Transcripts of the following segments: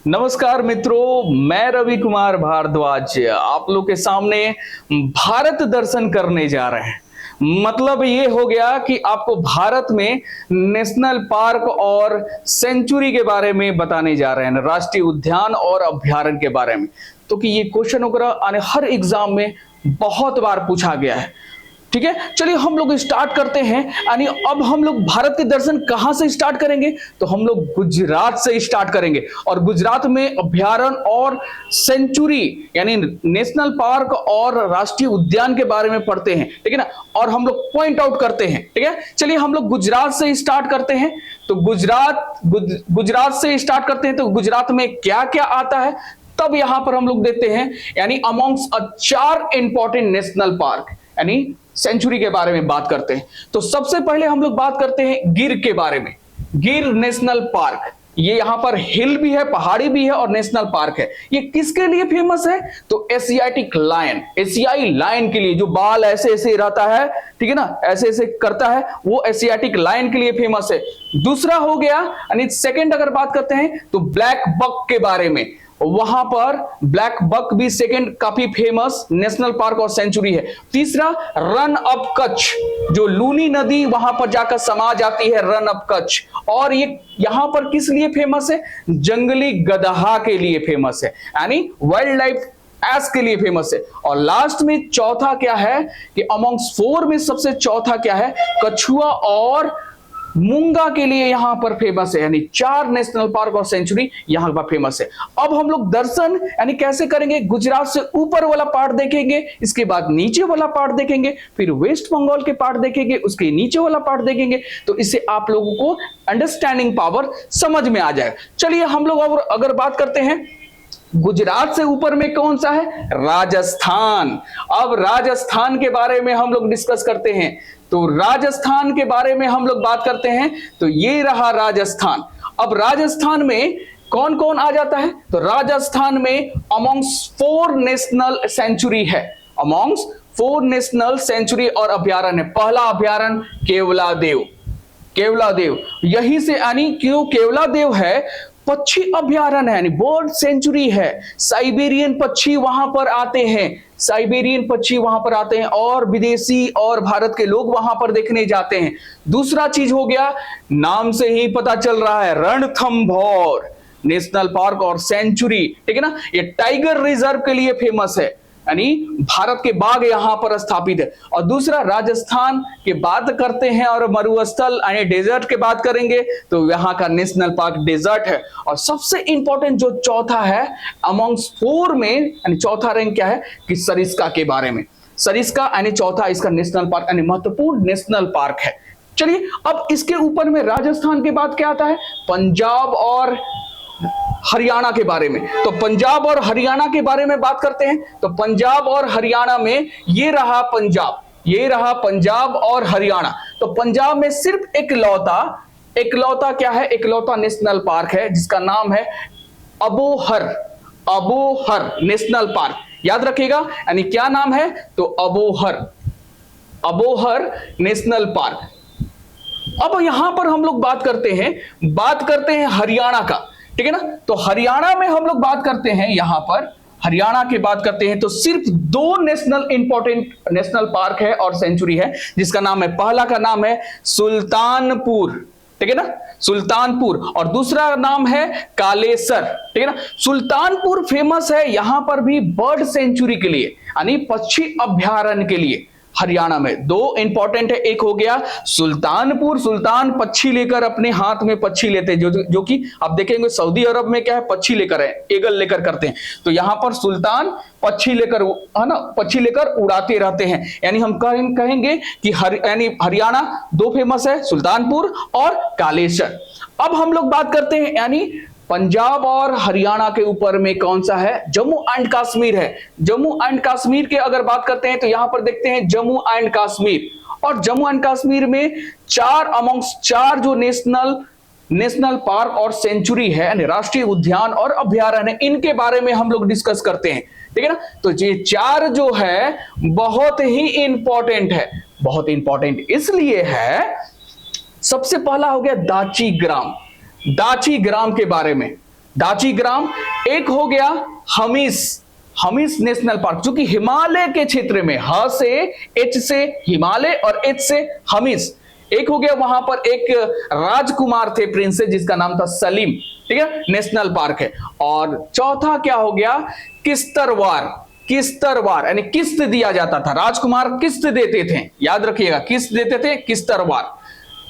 नमस्कार मित्रों, मैं रवि कुमार भारद्वाज आप लोग के सामने भारत दर्शन करने जा रहे हैं। मतलब ये हो गया कि आपको भारत में नेशनल पार्क और सेंचुरी के बारे में बताने जा रहे हैं, राष्ट्रीय उद्यान और अभ्यारण्य के बारे में। तो कि ये क्वेश्चन वगैरह आने हर एग्जाम में बहुत बार पूछा गया है। ठीक है, चलिए हम लोग स्टार्ट करते हैं। यानी अब हम लोग भारत के दर्शन कहां से स्टार्ट करेंगे, तो हम लोग गुजरात से स्टार्ट करेंगे। और गुजरात में अभ्यारण्य और सेंचुरी यानी नेशनल पार्क और राष्ट्रीय उद्यान के बारे में पढ़ते हैं, ठीक है ना। और हम लोग पॉइंट आउट करते हैं, ठीक है। चलिए हम लोग गुजरात से स्टार्ट करते हैं। तो गुजरात से स्टार्ट करते हैं। तो गुजरात में क्या क्या आता है, तब यहां पर हम लोग देते हैं। यानी अमॉन्ग्स 4 इंपॉर्टेंट नेशनल पार्क यानी सेंचुरी के बारे में बात करते हैं। तो सबसे पहले हम लोग बात करते हैं गिर के बारे में। गिर नेशनल पार्क, ये यहां पर हिल भी है, पहाड़ी भी है और नेशनल पार्क है। ये किसके लिए फेमस है, तो एशियाटिक लायन, एशियाई लायन के लिए, जो बाल ऐसे ऐसे रहता है, ठीक है ना, ऐसे ऐसे करता है, वो एशियाटिक लायन के लिए फेमस है। दूसरा हो गया, यानी सेकंड अगर बात करते हैं तो ब्लैक बक के बारे में। वहां पर ब्लैक बक भी सेकंड काफी फेमस नेशनल पार्क और सेंचुरी है। तीसरा रन अप कच्छ, जो लूनी नदी वहां पर जाकर समा जाती है, रन अप कच्छ। और ये यहां पर किस लिए फेमस है, जंगली गदहा के लिए फेमस है, यानी वाइल्ड लाइफ एस के लिए फेमस है। और लास्ट में चौथा क्या है कि अमॉन्ग्स 4 में सबसे चौथा क्या है, कछुआ और मूंगा के लिए यहां पर फेमस है। यानी 4 नेशनल पार्क और सेंचुरी यहां पर फेमस है। अब हम लोग दर्शन यानी कैसे करेंगे, गुजरात से ऊपर वाला पार्ट देखेंगे, इसके बाद नीचे वाला पार्ट देखेंगे, फिर वेस्ट बंगाल के पार्ट देखेंगे, उसके नीचे वाला पार्ट देखेंगे। तो इससे आप लोगों को अंडरस्टैंडिंग पावर समझ में आ जाएगा। चलिए हम लोग अगर बात करते हैं गुजरात से ऊपर में कौन सा है, राजस्थान। अब राजस्थान के बारे में हम लोग डिस्कस करते हैं। तो राजस्थान के बारे में हम लोग बात करते हैं। तो ये रहा राजस्थान। अब राजस्थान में कौन कौन आ जाता है, तो राजस्थान में अमॉन्ग्स 4 नेशनल सेंचुरी है। अमॉन्ग्स 4 नेशनल सेंचुरी और अभ्यारण्य। पहला अभ्यारण्य केवलादेव, केवलादेव यहीं से, यानी क्यों केवलादेव है, पक्षी अभ्यारण्य है, यानी बर्ड सेंचुरी है। साइबेरियन पक्षी वहां पर आते हैं, साइबेरियन पक्षी वहां पर आते हैं और विदेशी और भारत के लोग वहां पर देखने जाते हैं। दूसरा चीज हो गया, नाम से ही पता चल रहा है, रणथंभौर नेशनल पार्क और सेंचुरी, ठीक है ना। ये टाइगर रिजर्व के लिए फेमस है, यानी भारत के बाघ यहां पर स्थापित है। और दूसरा राजस्थान की बात करते हैं और मरुस्थल यानी डेजर्ट की बात करेंगे तो यहां का नेशनल पार्क डेजर्ट है। और सबसे इंपॉर्टेंट जो चौथा है अमॉन्ग्स 4 में, यानी चौथा रैंक क्या है कि सरिस्का के बारे में। सरिस्का यानी चौथा इसका नेशनल पार्क यानी महत्वपूर्ण नेशनल पार्क है। चलिए अब इसके ऊपर में राजस्थान के बाद क्या आता है, पंजाब और हरियाणा के बारे में। तो पंजाब और हरियाणा के बारे में बात करते हैं। तो पंजाब और हरियाणा में ये रहा पंजाब, ये रहा पंजाब और हरियाणा। तो पंजाब में सिर्फ इकलौता क्या है, इकलौता नेशनल पार्क है जिसका नाम है अबोहर, अबोहर नेशनल पार्क। याद रखिएगा, यानी क्या नाम है, तो अबोहर, अबोहर नेशनल पार्क। अब यहां पर हम लोग बात करते हैं हरियाणा का, ठीक है ना। तो हरियाणा में हम लोग बात करते हैं, यहां पर हरियाणा की बात करते हैं तो सिर्फ 2 नेशनल इंपॉर्टेंट नेशनल पार्क है और सेंचुरी है जिसका नाम है, पहला का नाम है सुल्तानपुर, ठीक है ना, सुल्तानपुर। और दूसरा नाम है कालेसर, ठीक है ना। सुल्तानपुर फेमस है यहां पर भी बर्ड सेंचुरी के लिए, यानी पक्षी अभ्यारण्य के लिए। हरियाणा में 2 इंपॉर्टेंट है, एक हो गया सुल्तानपुर, सुल्तान पक्षी लेकर अपने हाथ में पक्षी लेते हैं, जो कि आप देखेंगे सऊदी अरब में क्या है, पक्षी लेकर है, ईगल लेकर करते हैं। तो यहां पर सुल्तान पक्षी लेकर, है ना, पक्षी लेकर उड़ाते रहते हैं। यानी हम कहेंगे कि यानी हरियाणा 2 फेमस है, सुल्तानपुर और कालेसर। अब हम लोग बात करते हैं, यानी पंजाब और हरियाणा के ऊपर में कौन सा है, जम्मू एंड कश्मीर है। जम्मू एंड कश्मीर के अगर बात करते हैं तो यहां पर देखते हैं जम्मू एंड कश्मीर। और जम्मू एंड कश्मीर में 4 अमॉन्ग्स 4 जो नेशनल पार्क और सेंचुरी है, यानी राष्ट्रीय उद्यान और अभ्यारण्य, इनके बारे में हम लोग डिस्कस करते हैं, ठीक है ना। तो ये 4 जो है बहुत ही इंपॉर्टेंट है, बहुत इंपॉर्टेंट इसलिए है। सबसे पहला हो गया दाची ग्राम, दाची ग्राम के बारे में। दाचीग्राम, एक हो गया हमीस, हमीस नेशनल पार्क जो कि हिमालय के क्षेत्र में, ह से एच से हिमालय और एच से हमीस। एक हो गया वहां पर एक राजकुमार थे प्रिंसेस जिसका नाम था सलीम, ठीक है, नेशनल पार्क है। और चौथा क्या हो गया, किश्तवाड़, किश्तवाड़ यानी किस्त दिया जाता था, राजकुमार किस्त देते थे, याद रखिएगा किस्त देते थे, किश्तवाड़।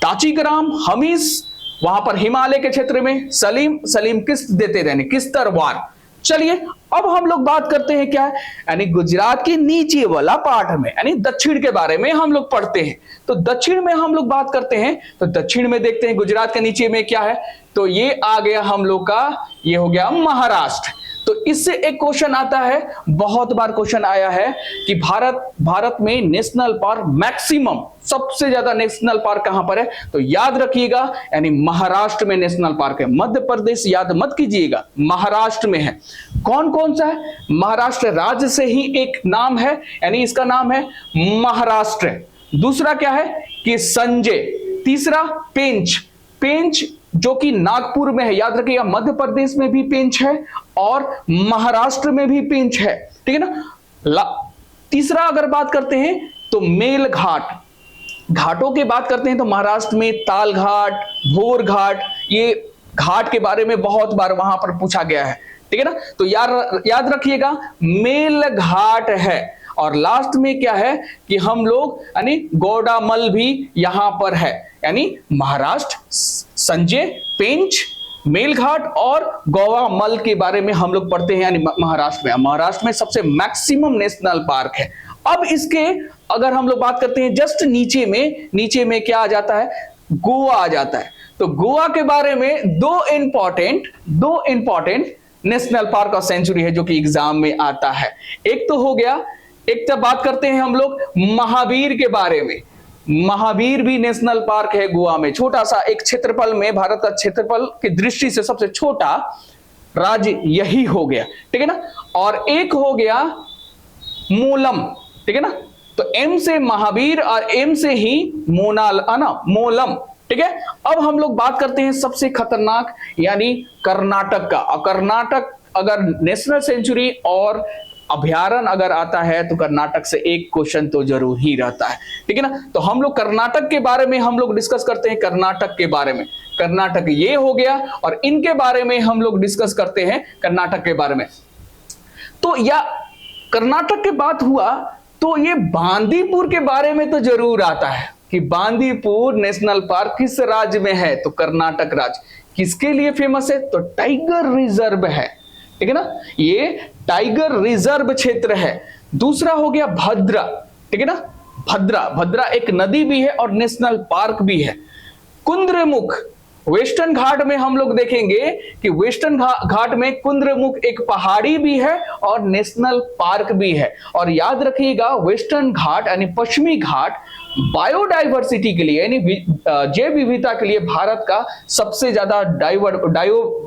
दाचीग्राम, हमीस वहां पर हिमालय के क्षेत्र में, सलीम, सलीम किस्त देते थे यानी किश्तवाड़। चलिए अब हम लोग बात करते हैं क्या है, यानी गुजरात के नीचे वाला पार्ट में यानी दक्षिण के बारे में हम लोग पढ़ते हैं। तो दक्षिण में हम लोग बात करते हैं, तो दक्षिण में देखते हैं गुजरात के नीचे में क्या है, तो ये आ गया हम लोग का, ये हो गया महाराष्ट्र। तो इससे एक क्वेश्चन आता है, बहुत बार क्वेश्चन आया है कि भारत में नेशनल पार्क मैक्सिमम, सबसे ज्यादा नेशनल पार्क कहां पर है, तो याद रखिएगा यानी महाराष्ट्र में नेशनल पार्क है। मध्य प्रदेश याद मत कीजिएगा, महाराष्ट्र में है। कौन कौन सा है, महाराष्ट्र राज्य से ही एक नाम है यानी इसका नाम है महाराष्ट्र। दूसरा क्या है कि संजय, तीसरा पेंच, पेंच जो कि नागपुर में है, याद रखिएगा मध्य प्रदेश में भी पेंच है और महाराष्ट्र में भी पेंच है, ठीक है ना। तीसरा अगर बात करते हैं तो मेल घाट, घाटों की बात करते हैं तो महाराष्ट्र में ताल घाट, भोर घाट, ये घाट के बारे में बहुत बार वहां पर पूछा गया है, ठीक है ना। तो याद रखिएगा मेल घाट है। और लास्ट में क्या है कि हम लोग यानी गौडामल भी यहां पर है, यानी महाराष्ट्र, संजय, पेंच, मेलघाट और गोवामल के बारे में हम लोग पढ़ते हैं यानी महाराष्ट्र में सबसे मैक्सिमम नेशनल पार्क है। अब इसके अगर हम लोग बात करते हैं जस्ट नीचे में क्या आ जाता है, गोवा आ जाता है। तो गोवा के बारे में दो इंपॉर्टेंट नेशनल पार्क और सेंचुरी है जो कि एग्जाम में आता है। एक तो हो गया, एक तो बात करते हैं हम लोग महावीर के बारे में, महावीर भी नेशनल पार्क है गोवा में, छोटा सा एक क्षेत्रफल में, भारत का क्षेत्रफल की दृष्टि से सबसे छोटा राज्य यही हो गया, ठीक है ना। और एक हो गया मोलम, ठीक है ना। तो एम से महावीर और एम से ही मोलम, ठीक है। अब हम लोग बात करते हैं सबसे खतरनाक यानी कर्नाटक का। और कर्नाटक अगर नेशनल सेंचुरी और अभयारण्य अगर आता है तो कर्नाटक से एक क्वेश्चन तो जरूर ही रहता है, ठीक है ना। तो हम लोग कर्नाटक के बारे में हम लोग डिस्कस करते हैं, कर्नाटक के बारे में, कर्नाटक ये हो गया और इनके बारे में हम लोग डिस्कस करते हैं कर्नाटक के बारे में। तो या कर्नाटक की बात हुआ तो ये बांदीपुर के बारे में तो जरूर आता है कि बांदीपुर नेशनल पार्क किस राज्य में है, तो कर्नाटक राज्य। किसके लिए फेमस है, तो टाइगर रिजर्व है, ठीक है ना, ये टाइगर रिजर्व क्षेत्र है। दूसरा हो गया भद्रा, ठीक है ना, भद्रा एक नदी भी है और नेशनल पार्क भी है। कुंद्रमुख, वेस्टर्न घाट में हम लोग देखेंगे कि वेस्टर्न घाट में कुंद्रमुख एक पहाड़ी भी है और नेशनल पार्क भी है। और याद रखिएगा वेस्टर्न घाट यानी पश्चिमी घाट बायोडाइवर्सिटी के लिए यानी जैव विविधता के लिए भारत का सबसे ज्यादा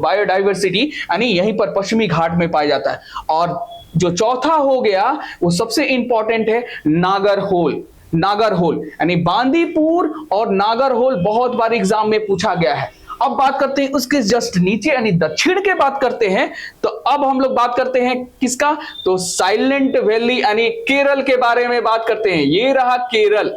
बायोडाइवर्सिटी यानी यहीं पर पश्चिमी घाट में पाया जाता है। और जो चौथा हो गया वो सबसे इंपॉर्टेंट है नागरहोल यानी बांदीपुर और नागरहोल बहुत बार एग्जाम में पूछा गया है। अब बात करते हैं उसके जस्ट नीचे यानी दक्षिण के बात करते हैं, तो अब हम लोग बात करते हैं किसका, तो साइलेंट वैली यानी केरल के बारे में बात करते हैं। ये रहा केरल।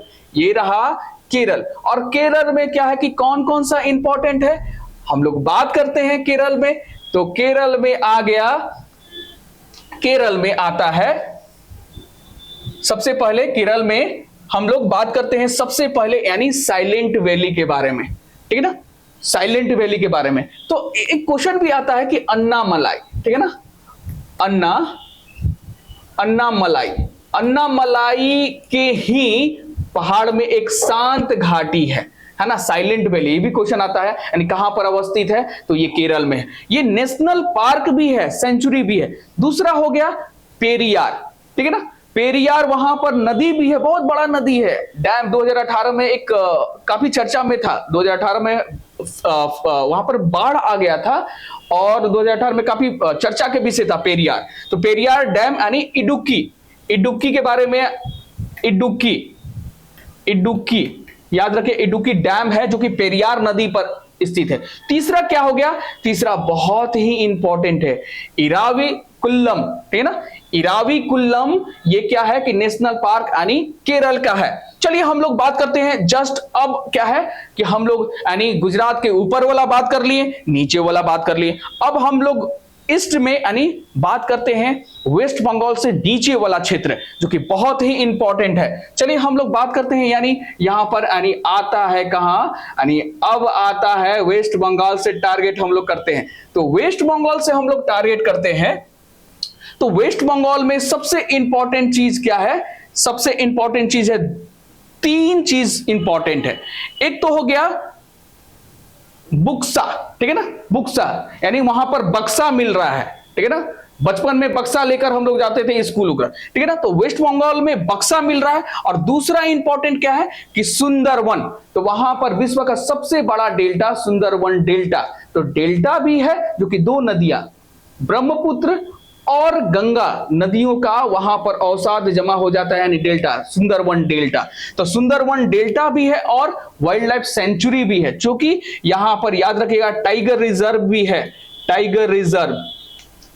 और केरल में क्या है कि कौन कौन सा इंपॉर्टेंट है हम लोग बात करते हैं केरल में, तो केरल में आ गया, केरल में आता है सबसे पहले, केरल में हम लोग बात करते हैं सबसे पहले यानी साइलेंट वैली के बारे में, ठीक है ना, साइलेंट वैली के बारे में। तो एक क्वेश्चन भी आता है कि अन्नामलाई, ठीक है ना, अन्नामलाई के ही पहाड़ में एक शांत घाटी है ना, साइलेंट वैली, ये भी क्वेश्चन आता है यानी कहां पर अवस्थित है, तो ये केरल में है। ये नेशनल पार्क भी है, सेंचुरी भी है। दूसरा हो गया पेरियार, ठीक है ना, पेरियार वहां पर नदी भी है, बहुत बड़ा नदी है। डैम 2018 में एक काफी चर्चा में था, 2018 में वहां पर बाढ़ आ गया था और 2018 में काफी चर्चा के विषय था पेरियार। तो पेरियार डैम यानी इडुक्की के बारे में, इडुक्की याद रखिए, इडुक्की डैम है जो कि पेरियार नदी पर स्थित है। तीसरा क्या हो गया? तीसरा बहुत ही इंपॉर्टेंट है, इराविकुलम, ठीक है ना। इराविकुलम ये क्या है कि नेशनल पार्क यानी केरल का है। चलिए हम लोग बात करते हैं जस्ट अब क्या है कि हम लोग यानी गुजरात के ऊपर वाला बात कर लिए, नीचे वाला बात कर लिए। अब हम लोग ईस्ट में यानी बात करते हैं वेस्ट बंगाल से नीचे वाला क्षेत्र जो कि बहुत ही इंपॉर्टेंट है। चलिए हम लोग बात करते हैं यानी यहां पर यानी आता है कहां, यानी अब आता है वेस्ट बंगाल से टारगेट हम लोग करते हैं। तो वेस्ट बंगाल से हम लोग टारगेट करते हैं, तो वेस्ट बंगाल में सबसे इंपॉर्टेंट चीज क्या है? सबसे इंपॉर्टेंट चीज है, तीन चीज इंपॉर्टेंट है। एक तो हो गया बुक्सा, ठीक है ना, बुक्सा यानी वहां पर बक्सा मिल रहा है, ठीक है ना। बचपन में बक्सा लेकर हम लोग जाते थे स्कूल वगैरह, ठीक है ना। तो वेस्ट बंगाल में बक्सा मिल रहा है। और दूसरा इंपॉर्टेंट क्या है कि सुंदरवन, तो वहां पर विश्व का सबसे बड़ा डेल्टा सुंदरवन डेल्टा, तो डेल्टा भी है जो कि दो नदियां ब्रह्मपुत्र और गंगा नदियों का वहां पर अवसाद जमा हो जाता है, यानी डेल्टा, सुंदरवन डेल्टा। तो सुंदरवन डेल्टा भी है और वाइल्ड लाइफ सेंचुरी भी है, क्योंकि यहां पर याद रखिएगा टाइगर रिजर्व भी है, टाइगर रिजर्व,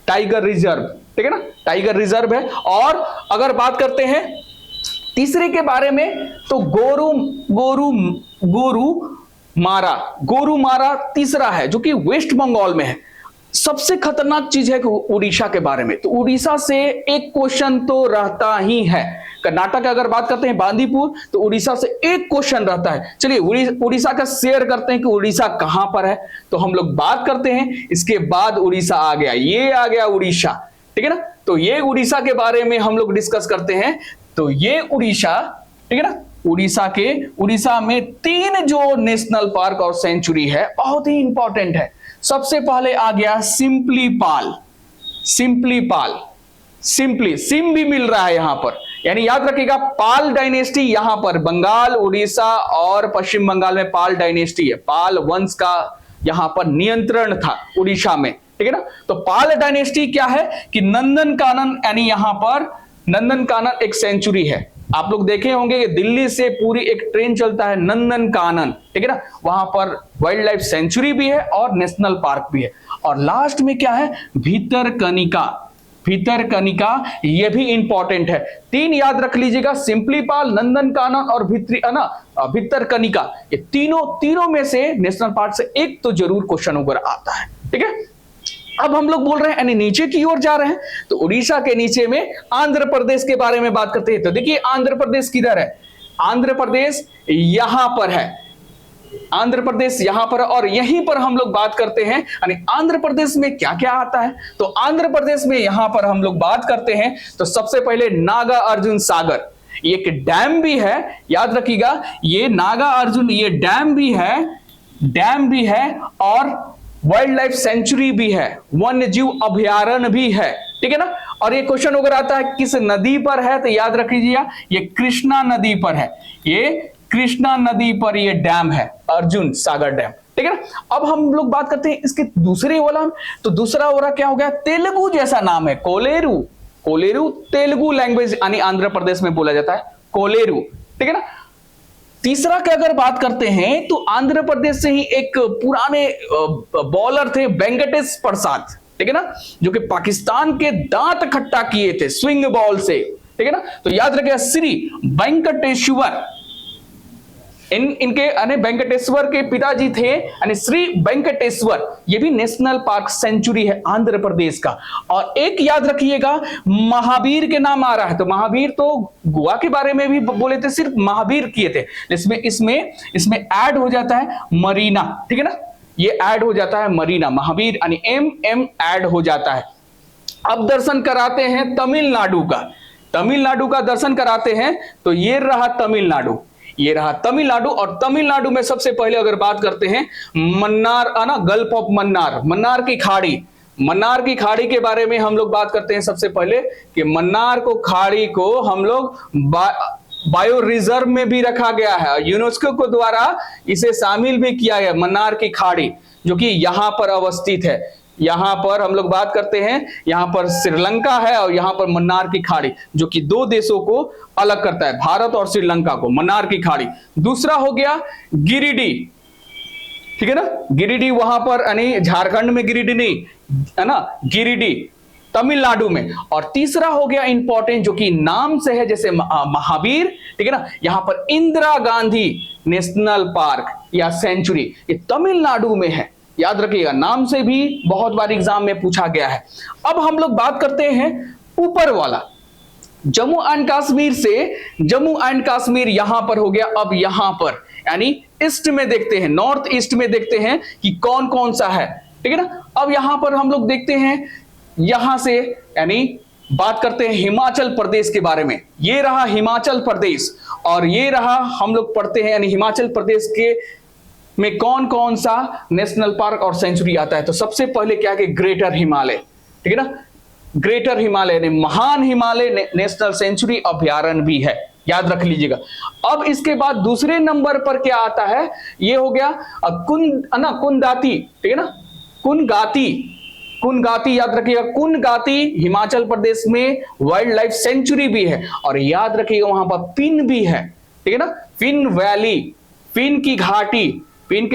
टाइगर रिजर्व, ठीक है ना, टाइगर रिजर्व है। और अगर बात करते हैं तीसरे के बारे में तो गोरुमारा तीसरा है जो कि वेस्ट बंगाल में है। सबसे खतरनाक चीज है कि उड़ीसा के बारे में, तो उड़ीसा से एक क्वेश्चन तो रहता ही है। कर्नाटक अगर बात करते हैं बांदीपुर, तो उड़ीसा से एक क्वेश्चन रहता है। चलिए उड़ीसा का शेयर करते हैं कि उड़ीसा कहां पर है, तो हम लोग बात करते हैं। इसके बाद उड़ीसा आ गया, ये आ गया उड़ीसा, ठीक है ना। तो ये उड़ीसा के बारे में हम लोग डिस्कस करते हैं। तो ये उड़ीसा, ठीक है ना, उड़ीसा में तीन जो नेशनल पार्क और सेंचुरी है बहुत ही इंपॉर्टेंट है। सबसे पहले आ गया सिम्प्लीपाल, सिम्प्लीपाल, सिम भी मिल रहा है यहां पर, यानी याद रखिएगा पाल डायनेस्टी यहां पर बंगाल, उड़ीसा और पश्चिम बंगाल में पाल डायनेस्टी है, पाल वंश का यहां पर नियंत्रण था उड़ीसा में, ठीक है ना। तो पाल डायनेस्टी क्या है कि नंदनकानन, यानी यहां पर नंदनकानन एक सेंचुरी है। आप लोग देखे होंगे कि दिल्ली से पूरी एक ट्रेन चलता है नंदनकानन, ठीक है ना, वहां पर वाइल्ड लाइफ सेंचुरी भी है और नेशनल पार्क भी है। और लास्ट में क्या है, भितरकनिका, भितरकनिका ये भी इंपॉर्टेंट है। तीन याद रख लीजिएगा, सिंपलीपाल, नंदनकानन और भितरकनिका, ये तीनों में से नेशनल पार्क से एक तो जरूर क्वेश्चन वगैरह आता है, ठीक है। अब हम लोग बोल रहे हैं यानी नीचे की ओर जा रहे हैं, तो उड़ीसा के नीचे में आंध्र प्रदेश के बारे में बात करते हैं। तो देखिए आंध्र प्रदेश किधर है, आंध्र प्रदेश यहां पर है, आंध्र प्रदेश यहां पर, और यहीं पर हम लोग बात करते हैं यानी आंध्र प्रदेश में क्या क्या आता है। तो आंध्र प्रदेश में यहां पर हम लोग बात करते हैं तो सबसे पहले नागा अर्जुन सागर, ये एक डैम भी है, याद रखिएगा ये नागा अर्जुन, ये डैम भी है और वाइल्ड लाइफ सेंचुरी भी है, वन्य जीव अभयारण्य भी है, ठीक है ना। और ये क्वेश्चन अगर आता है किस नदी पर है, तो याद रख लीजिए ये कृष्णा नदी पर है, ये कृष्णा नदी पर ये डैम है, अर्जुन सागर डैम, ठीक है ना। अब हम लोग बात करते हैं इसके दूसरे वाला, तो दूसरा वाला क्या हो गया, तेलुगु जैसा नाम है, कोलेरू, कोलेरू तेलुगु लैंग्वेज यानी आंध्र प्रदेश में बोला जाता है कोलेरू, ठीक है ना। तीसरा की अगर बात करते हैं तो आंध्र प्रदेश से ही एक पुराने बॉलर थे वेंकटेश प्रसाद, ठीक है ना, जो कि पाकिस्तान के दांत खट्टा किए थे स्विंग बॉल से, ठीक है ना। तो याद रखिएगा श्री वेंकटेश्वर, इनके यानी वेंकटेश्वर के पिताजी थे यानी श्री वेंकटेश्वर, ये भी नेशनल पार्क सेंचुरी है आंध्र प्रदेश का। और एक याद रखिएगा महावीर के नाम आ रहा है, तो महावीर तो गोवा के बारे में भी बोले थे, सिर्फ महावीर किए थे, इसमें ऐड हो जाता है मरीना, ठीक है ना, ये ऐड हो जाता है मरीना, महावीर यानी एम ऐड हो जाता है। अब दर्शन कराते हैं तमिलनाडु का, तमिलनाडु का दर्शन कराते हैं, तो ये रहा तमिलनाडु, ये रहा तमिलनाडु। और तमिलनाडु में सबसे पहले अगर बात करते हैं मन्नार, ना गल्फ ऑफ मन्नार, मन्नार की खाड़ी, मन्नार की खाड़ी के बारे में हम लोग बात करते हैं सबसे पहले कि मन्नार को खाड़ी को हम लोग बायो रिजर्व में भी रखा गया है, यूनेस्को को द्वारा इसे शामिल भी किया गया, मन्नार की खाड़ी जो कि यहां पर अवस्थित है। यहां पर हम लोग बात करते हैं, यहां पर श्रीलंका है और यहां पर मन्नार की खाड़ी, जो कि दो देशों को अलग करता है, भारत और श्रीलंका को, मन्नार की खाड़ी। दूसरा हो गया गिरिडीह, ठीक है ना, गिरिडीह वहां पर, यानी झारखंड में गिरिडीह नहीं है ना, गिरिडीह तमिलनाडु में। और तीसरा हो गया इंपॉर्टेंट, जो कि नाम से है जैसे महावीर, ठीक है ना, यहां पर इंदिरा गांधी नेशनल पार्क या सेंचुरी, ये तमिलनाडु में है, याद रखिएगा, नाम से भी बहुत बार एग्जाम में पूछा गया है। अब हम लोग बात करते हैं ऊपर वाला, जम्मू एंड कश्मीर से, जम्मू एंड कश्मीर यहां पर हो गया। अब यहां पर यानी ईस्ट में देखते हैं, नॉर्थ ईस्ट में देखते हैं कि कौन कौन सा है, ठीक है ना। अब यहां पर हम लोग देखते हैं, यहां से यानी बात करते हैं हिमाचल प्रदेश के बारे में। ये रहा हिमाचल प्रदेश, और ये रहा हम लोग पढ़ते हैं यानी हिमाचल प्रदेश के में कौन कौन सा नेशनल पार्क और सेंचुरी आता है। तो सबसे पहले क्या है, ग्रेटर हिमालय, ठीक है ना, ग्रेटर हिमालय यानी महान हिमालय नेशनल सेंचुरी अभ्यारण्य भी है, याद रख लीजिएगा। अब इसके बाद दूसरे नंबर पर क्या आता है, ये हो गया कुनगाती, ठीक है ना, कुनगाती याद रखिएगा, कुनगाती हिमाचल प्रदेश में वाइल्ड लाइफ सेंचुरी भी है। और याद रखिएगा वहां पर पिन भी है, ठीक है ना, पिन वैली, पिन की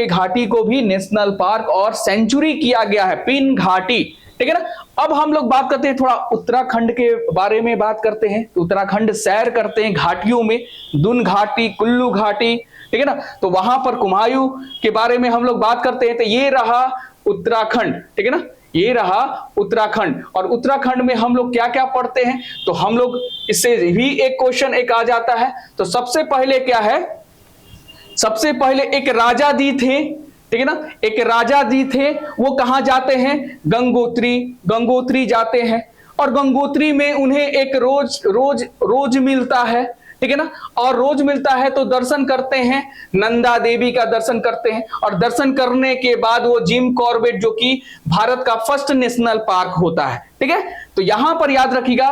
घाटी को भी नेशनल पार्क और सेंचुरी किया गया है, पिन घाटी, ठीक है ना। अब हम लोग बात करते हैं थोड़ा उत्तराखंड के बारे में, बात करते हैं तो उत्तराखंड सैर करते हैं घाटियों में, दुन घाटी, कुल्लू घाटी, ठीक है ना। तो वहां पर कुमायूं के बारे में हम लोग बात करते हैं। तो ये रहा उत्तराखंड, ठीक है ना, ये रहा उत्तराखंड। और उत्तराखंड में हम लोग क्या क्या पढ़ते हैं, तो हम लोग इससे भी एक क्वेश्चन एक आ जाता है। तो सबसे पहले क्या है, सबसे पहले एक राजा जी थे, ठीक है ना, एक राजा जी थे, वो कहां जाते हैं, गंगोत्री जाते हैं। और गंगोत्री में उन्हें एक रोज मिलता है, ठीक है ना, और रोज मिलता है तो दर्शन करते हैं, नंदा देवी का दर्शन करते हैं। और दर्शन करने के बाद वो जिम कॉर्बेट, जो कि भारत का फर्स्ट नेशनल पार्क होता है, ठीक है। तो यहां पर याद रखिएगा,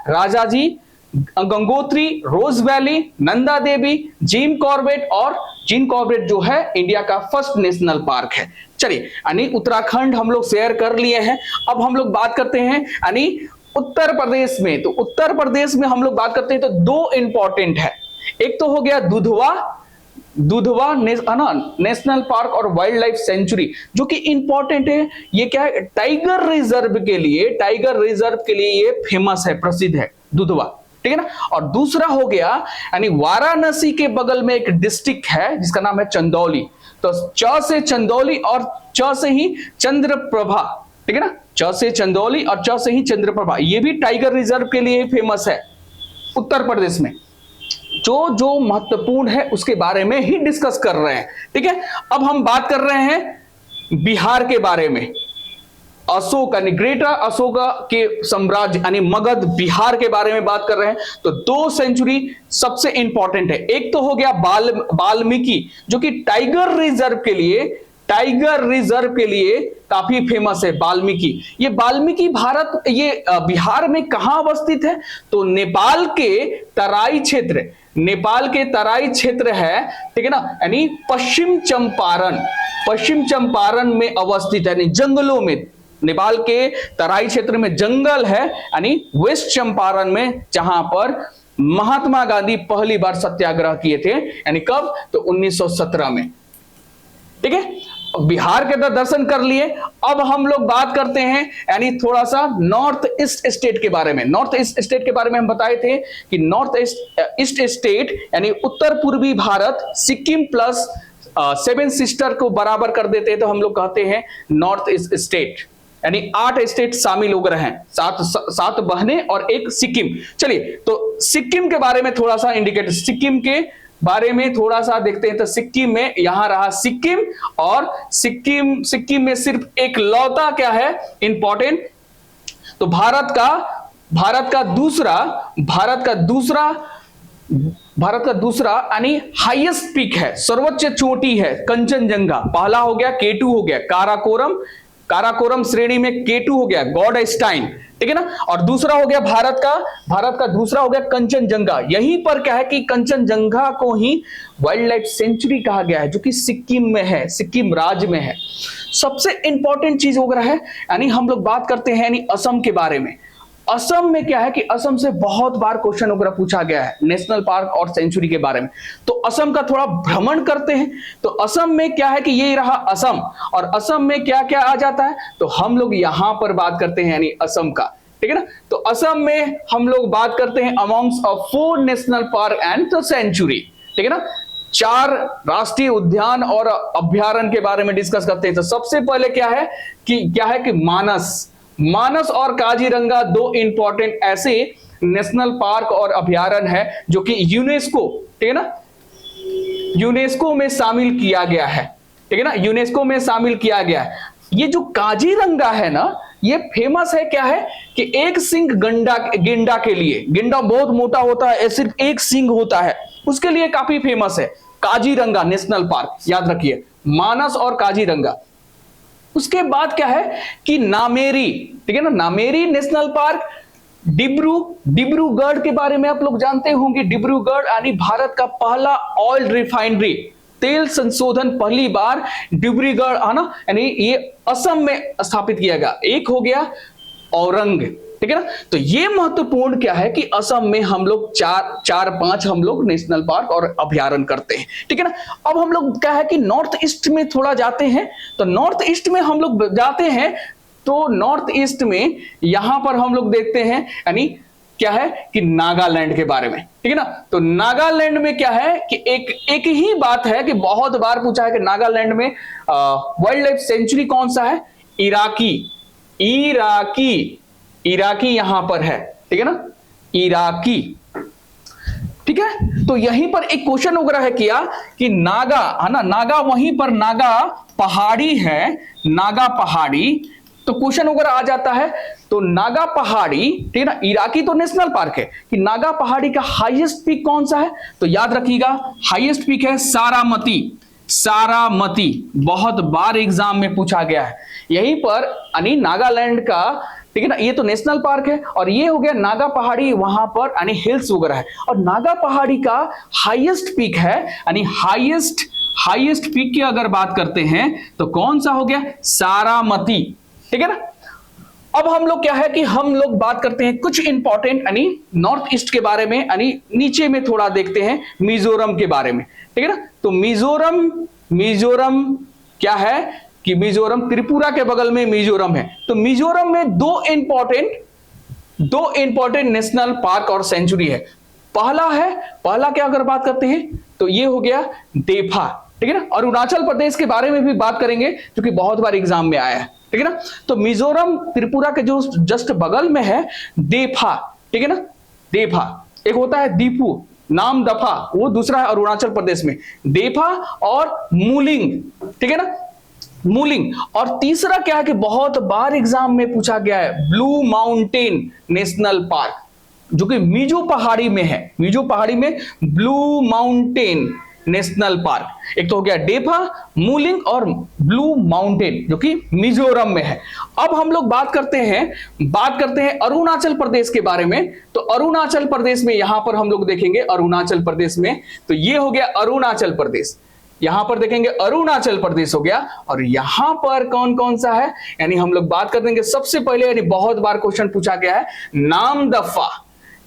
राजा जी, गंगोत्री, रोज valley, Nanda Devi, Jim Corbett, और जिम कॉर्बेट जो है इंडिया का फर्स्ट नेशनल पार्क है। चलिए, यानी उत्तराखंड हम लोग शेयर कर लिए हैं। अब हम लोग बात करते हैं यानी उत्तर प्रदेश में। तो उत्तर प्रदेश में हम लोग बात करते हैं तो दो इंपॉर्टेंट है, एक तो हो गया दुधवा नेशनल पार्क और वाइल्ड लाइफ सेंचुरी, जो कि इंपॉर्टेंट है। ये क्या है, टाइगर रिजर्व के लिए ये फेमस है, प्रसिद्ध है दुधवा, ठीक है ना। और दूसरा हो गया यानी वाराणसी के बगल में एक डिस्ट्रिक्ट है जिसका नाम है चंदौली। तो च से चंदौली और च से ही चंद्रप्रभा, ठीक है ना, च से चंदौली और च से ही चंद्रप्रभा, ये भी टाइगर रिजर्व के लिए फेमस है उत्तर प्रदेश में। जो महत्वपूर्ण है उसके बारे में ही डिस्कस कर रहे हैं, ठीक है। अब हम बात कर रहे हैं बिहार के बारे में, अशोक यानी ग्रेटर अशोक के साम्राज्य यानी मगध बिहार के बारे में बात कर रहे हैं। तो दो सेंचुरी सबसे इंपॉर्टेंट है, एक तो हो गया वाल्मीकि, जो कि टाइगर रिजर्व के लिए काफी फेमस है वाल्मीकि। ये वाल्मीकि बिहार में कहां अवस्थित है, तो नेपाल के तराई क्षेत्र है, ठीक है ना, यानी पश्चिम चंपारण में अवस्थित है, यानी जंगलों में, नेपाल के तराई क्षेत्र में जंगल है, यानी वेस्ट चंपारण में, जहां पर महात्मा गांधी पहली बार सत्याग्रह किए थे, यानी कब, तो 1917 में, ठीक है। बिहार के दर्शन कर लिए। अब हम लोग बात करते हैं यानी थोड़ा सा नॉर्थ ईस्ट स्टेट के बारे में। नॉर्थ ईस्ट स्टेट के बारे में हम बताए थे कि नॉर्थ ईस्ट स्टेट यानी उत्तर पूर्वी भारत, सिक्किम प्लस 7 सिस्टर को बराबर कर देते हैं तो हम लोग कहते हैं नॉर्थ ईस्ट स्टेट, यानी 8 स्टेट शामिल हो गए हैं, 7 बहनें और एक सिक्किम। चलिए, तो सिक्किम के बारे में थोड़ा सा इंडिकेट, सिक्किम के बारे में थोड़ा सा देखते हैं। तो सिक्किम में यहां रहा सिक्किम, और सिक्किम में सिर्फ एक लौता क्या है इंपॉर्टेंट, तो भारत का दूसरा यानी हाईएस्ट पीक है, सर्वोच्च चोटी है कंचनजंगा। पहला हो गया K2 हो गया काराकोरम श्रेणी में K2 हो गया गॉडस्टाइन, ठीक है ना। और दूसरा हो गया भारत का दूसरा हो गया कंचनजंगा। यहीं पर क्या है कि कंचनजंगा को ही वाइल्ड लाइफ सेंचुरी कहा गया है, जो कि सिक्किम में है, सिक्किम राज्य में है। सबसे इंपॉर्टेंट चीज हो रहा है यानी हम लोग बात करते हैं यानी असम के बारे में। असम में क्या है कि असम से बहुत बार क्वेश्चन वगैरह पूछा गया है नेशनल पार्क और सेंचुरी के बारे में, तो असम का थोड़ा भ्रमण करते हैं। तो असम में क्या है कि ये रहा असम, और असम में क्या क्या आ जाता है, तो हम लोग यहां पर बात करते हैं यानी असम का, ठीक है ना। तो असम में हम लोग बात करते हैं amongst of 4 national park and the sanctuary, ठीक है ना। 4 राष्ट्रीय उद्यान और अभ्यारण्य के बारे में डिस्कस करते हैं। तो सबसे पहले क्या है कि मानस और काजीरंगा 2 इंपॉर्टेंट ऐसे नेशनल पार्क और अभ्यारण्य है जो कि यूनेस्को, ठीक है ना, यूनेस्को में शामिल किया गया है, ठीक है ना, यूनेस्को में शामिल किया गया है। ये जो काजीरंगा है ना, ये फेमस है, क्या है कि एक सिंह गेंडा के लिए, गेंडा बहुत मोटा होता है, सिर्फ एक सिंह होता है, उसके लिए काफी फेमस है काजीरंगा नेशनल पार्क, याद रखिए, मानस और काजीरंगा। उसके बाद क्या है कि नामेरी, ठीक है ना, नामेरी नेशनल पार्क। डिब्रूगढ़ के बारे में आप लोग जानते होंगे, डिब्रूगढ़ यानी भारत का पहला ऑयल रिफाइनरी, तेल संशोधन पहली बार डिब्रूगढ़, है ना, यानी ये असम में स्थापित किया गया। एक हो गया औरंग, ठीक है ना। तो ये महत्वपूर्ण क्या है कि असम में हम लोग 4-5 हम लोग नेशनल पार्क और अभ्यारण्य करते हैं, ठीक है ना। अब हम लोग क्या है कि नॉर्थ ईस्ट में थोड़ा जाते हैं। तो नॉर्थ ईस्ट में हम लोग जाते हैं, तो नॉर्थ ईस्ट में यहां पर हम लोग देखते हैं यानी क्या है कि नागालैंड के बारे में, ठीक है ना। तो नागालैंड में क्या है कि एक ही बात है कि बहुत बार पूछा है कि नागालैंड में वाइल्ड लाइफ सेंचुरी कौन सा है, इराकी यहां पर है, ठीक है ना, इराकी, ठीक है। तो यहीं पर एक क्वेश्चन वगैरह है किया कि नागा, है ना, नागा वहीं पर नागा पहाड़ी है, नागा पहाड़ी, तो क्वेश्चन वगैरह आ जाता है। तो नागा पहाड़ी, ठीक है ना, इराकी तो नेशनल पार्क है, कि नागा पहाड़ी का हाईएस्ट पीक कौन सा है, तो याद रखिएगा हाईएस्ट पीक है सारामती, बहुत बार एग्जाम में पूछा गया है। यहीं पर यानी नागालैंड का, ठीक है ना, ये तो नेशनल पार्क है, और ये हो गया नागा पहाड़ी, वहां पर यानी हिल्स वगैरह है, और नागा पहाड़ी का हाईएस्ट पीक है, यानी हाईएस्ट पीक की अगर बात करते हैं तो कौन सा हो गया, सारामती, ठीक है ना। अब हम लोग क्या है कि हम लोग बात करते हैं कुछ इंपॉर्टेंट यानी नॉर्थ ईस्ट के बारे में, यानी नीचे में थोड़ा देखते हैं मिजोरम के बारे में, ठीक है ना। तो मिजोरम क्या है कि मिजोरम त्रिपुरा के बगल में मिजोरम है। तो मिजोरम में दो इंपॉर्टेंट नेशनल पार्क और सेंचुरी है। पहला क्या अगर बात करते हैं तो ये हो गया देफा, ठीक है ना। अरुणाचल प्रदेश के बारे में भी बात करेंगे जो कि बहुत बार एग्जाम में आया है, ठीक है ना। तो मिजोरम त्रिपुरा के जो जस्ट बगल में है देफा, ठीक है ना, देफा। एक होता है दीपू, नाम दफा, वो दूसरा है अरुणाचल प्रदेश में, देफा और मूलिंग, ठीक है ना, मूलिंग। और तीसरा क्या है कि बहुत बार एग्जाम में पूछा गया है ब्लू माउंटेन नेशनल पार्क, जो कि मिजो पहाड़ी में है, मिजो पहाड़ी में ब्लू माउंटेन नेशनल पार्क। एक तो हो गया डेफा, मूलिंग और ब्लू माउंटेन जो कि मिजोरम में है। अब हम लोग बात करते हैं अरुणाचल प्रदेश के बारे में। तो अरुणाचल प्रदेश में यहां पर हम लोग देखेंगे अरुणाचल प्रदेश में, तो ये हो गया अरुणाचल प्रदेश, यहां पर देखेंगे अरुणाचल प्रदेश हो गया। और यहां पर कौन कौन सा है, यानी हम लोग बात कर देंगे सबसे पहले, यानी बहुत बार क्वेश्चन पूछा गया है नाम दफा,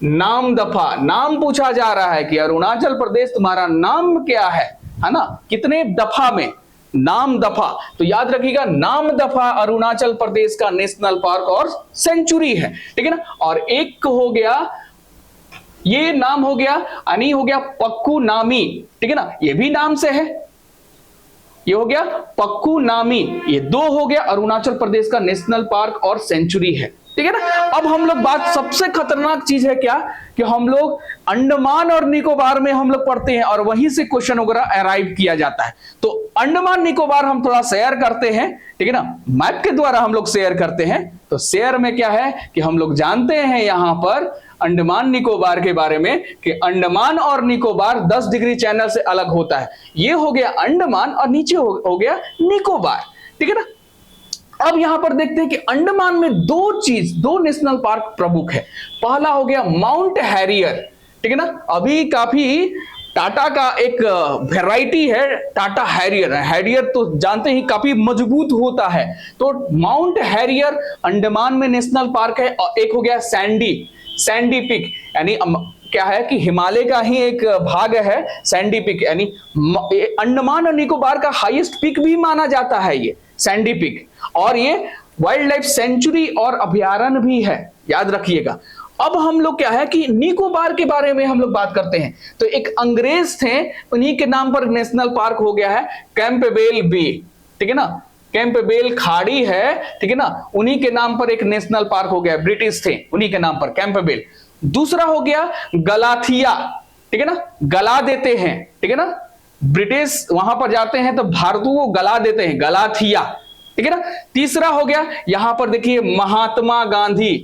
नाम पूछा जा रहा है कि अरुणाचल प्रदेश तुम्हारा नाम क्या है ना, कितने दफा में, नाम दफा। तो याद रखिएगा नाम दफा अरुणाचल प्रदेश का नेशनल पार्क और सेंचुरी है, ठीक है ना। और एक हो गया, ये नाम हो गया यानी हो गया पक्कू नामी, ठीक है ना, ये भी नाम से है, ये हो गया पक्कू नामी। ये दो हो गया अरुणाचल प्रदेश का नेशनल पार्क और सेंचुरी है, ठीक है ना। अब हम लोग बात, सबसे खतरनाक चीज है क्या कि हम लोग अंडमान और निकोबार में हम लोग पढ़ते हैं और वहीं से क्वेश्चन वगैरह अराइव किया जाता है। तो अंडमान निकोबार हम थोड़ा शेयर करते हैं, ठीक है ना, मैप के द्वारा हम लोग शेयर करते हैं। तो शेयर में क्या है कि हम लोग जानते हैं यहां पर अंडमान निकोबार के बारे में कि अंडमान और निकोबार 10 डिग्री चैनल से अलग होता है। ये हो गया अंडमान और नीचे हो गया निकोबार, ठीक है ना। अब यहां पर देखते हैं कि अंडमान में दो नेशनल पार्क प्रमुख है। पहला हो गया माउंट हैरियर, ठीक है ना, अभी काफी टाटा का एक वैरायटी है टाटा हैरियर। हैरियर तो जानते ही काफी मजबूत होता है। तो माउंट हैरियर अंडमान में नेशनल पार्क है। और एक हो गया सैंडी पिक, यानी क्या है कि हिमालय का ही एक भाग है सैंडी पिक, यानी अंडमान और निकोबार का हाईएस्ट पिक भी माना जाता है ये सैंडी पिक। और ये वाइल्ड लाइफ सेंचुरी और अभयारण्य भी है, याद रखिएगा। अब हम लोग क्या है कि निकोबार के बारे में हम लोग बात करते हैं। तो एक अंग्रेज थे, उन्हीं के नाम पर नेशनल पार्क हो गया है कैंपबेल बे, ठीक है ना, कैंपबेल खाड़ी है, ठीक है ना, उन्हीं के नाम पर एक नेशनल पार्क हो गया। ब्रिटिश थे, उन्हीं के नाम पर कैंपबेल। दूसरा हो गया गलाथिया, ठीक है ना, गला देते हैं, ठीक है ना, ब्रिटिश वहां पर जाते हैं तो भारतीयों को गला देते हैं, गलाथिया, ठीक है ना। तीसरा हो गया यहां पर देखिए महात्मा गांधी,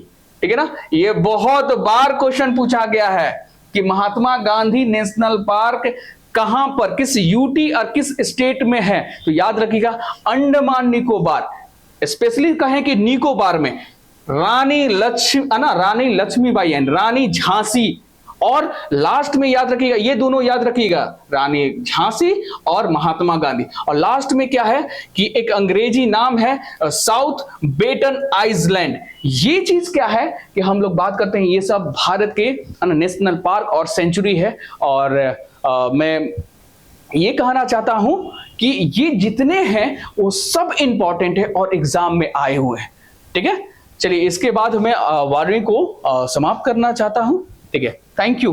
ठीक है ना, ये बहुत बार क्वेश्चन पूछा गया है कि महात्मा गांधी नेशनल पार्क कहां पर, किस यूटी और किस स्टेट में है। तो याद रखिएगा अंडमान निकोबार, स्पेशली कहें कि निकोबार में रानी लक्ष्मीबाई एंड रानी झांसी, और लास्ट में याद रखिएगा, ये दोनों याद रखिएगा, रानी झांसी और महात्मा गांधी। और लास्ट में क्या है कि एक अंग्रेजी नाम है साउथ बेटन आइलैंड। ये चीज क्या है कि हम लोग बात करते हैं, ये सब भारत के नेशनल पार्क और सेंचुरी है। और मैं ये कहना चाहता हूं कि ये जितने हैं वो सब इंपॉर्टेंट है और एग्जाम में आए हुए हैं, ठीक है। चलिए इसके बाद मैं वार्निंग को समाप्त करना चाहता हूं, ठीक है। Thank you.